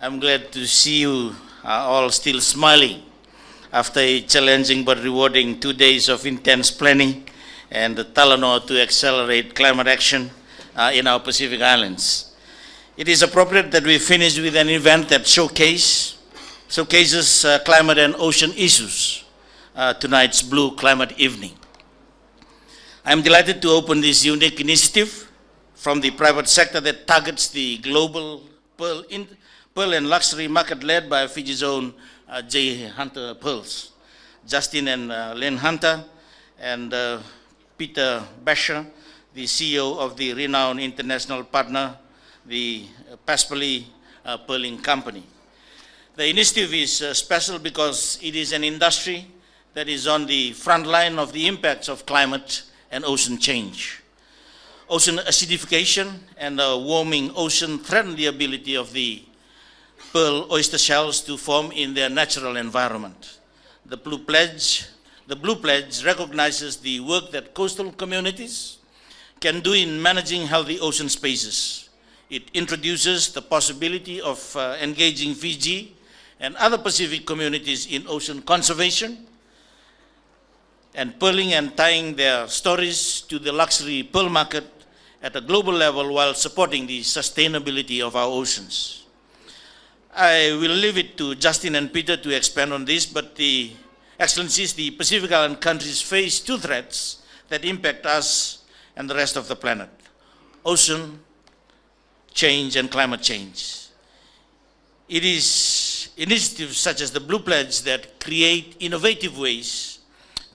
I'm glad to see you all still smiling after a challenging but rewarding 2 days of intense planning and the Talanoa to accelerate climate action in our Pacific Islands. It is appropriate that we finish with an event that showcases climate and ocean issues, tonight's Blue Climate Evening. I am delighted to open this unique initiative from the private sector that targets the global pearl and luxury market led by Fiji's own J. Hunter Pearls. Justin and Lynn Hunter and Peter Becher, the CEO of the renowned international partner, the Paspali Pearling Company. The initiative is special because it is an industry that is on the front line of the impacts of climate and ocean change. Ocean acidification and a warming ocean threaten the ability of the pearl oyster shells to form in their natural environment. The Blue Pledge recognizes the work that coastal communities can do in managing healthy ocean spaces. It introduces the possibility of engaging Fiji and other Pacific communities in ocean conservation and pearling and tying their stories to the luxury pearl market at a global level while supporting the sustainability of our oceans. I will leave it to Justin and Peter to expand on this, but the Excellencies, the Pacific Island countries face two threats that impact us and the rest of the planet: ocean change and climate change. It is initiatives such as the Blue Pledge that create innovative ways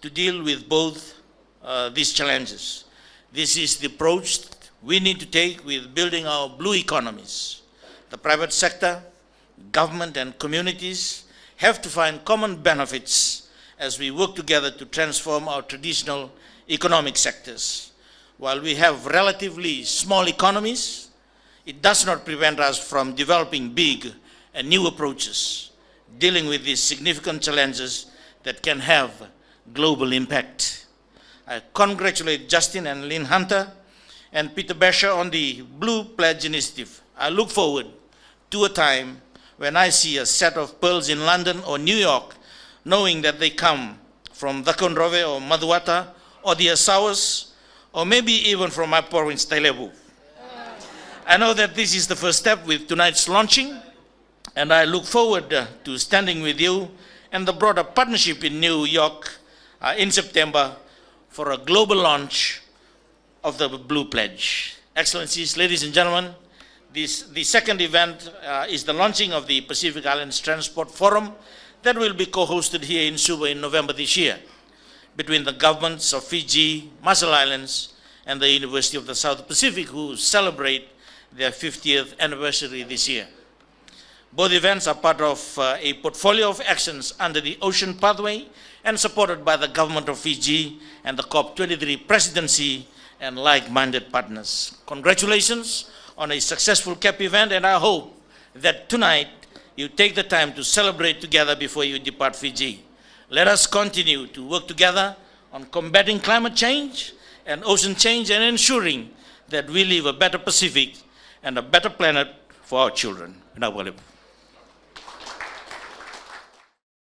to deal with both these challenges. This is the approach we need to take with building our blue economies. The private sector, government and communities have to find common benefits as we work together to transform our traditional economic sectors. While we have relatively small economies, it does not prevent us from developing big and new approaches, dealing with these significant challenges that can have global impact. I congratulate Justin and Lynn Hunter and Peter Becher on the Blue Pledge initiative. I look forward to a time when I see a set of pearls in London or New York, knowing that they come from Dhakonrove or Maduata or the Azores, or maybe even from my province, Tailevu. I know that this is the first step with tonight's launching, and I look forward to standing with you and the broader partnership in New York in September for a global launch of the Blue Pledge. Excellencies, ladies and gentlemen, the second event is the launching of the Pacific Islands Transport Forum that will be co-hosted here in Suva in November this year between the governments of Fiji, Marshall Islands, and the University of the South Pacific, who celebrate their 50th anniversary this year. Both events are part of a portfolio of actions under the Ocean Pathway and supported by the government of Fiji and the COP23 presidency and like-minded partners. Congratulations on a successful CAP event, and I hope that tonight you take the time to celebrate together before you depart Fiji. Let us continue to work together on combating climate change and ocean change and ensuring that we leave a better Pacific and a better planet for our children.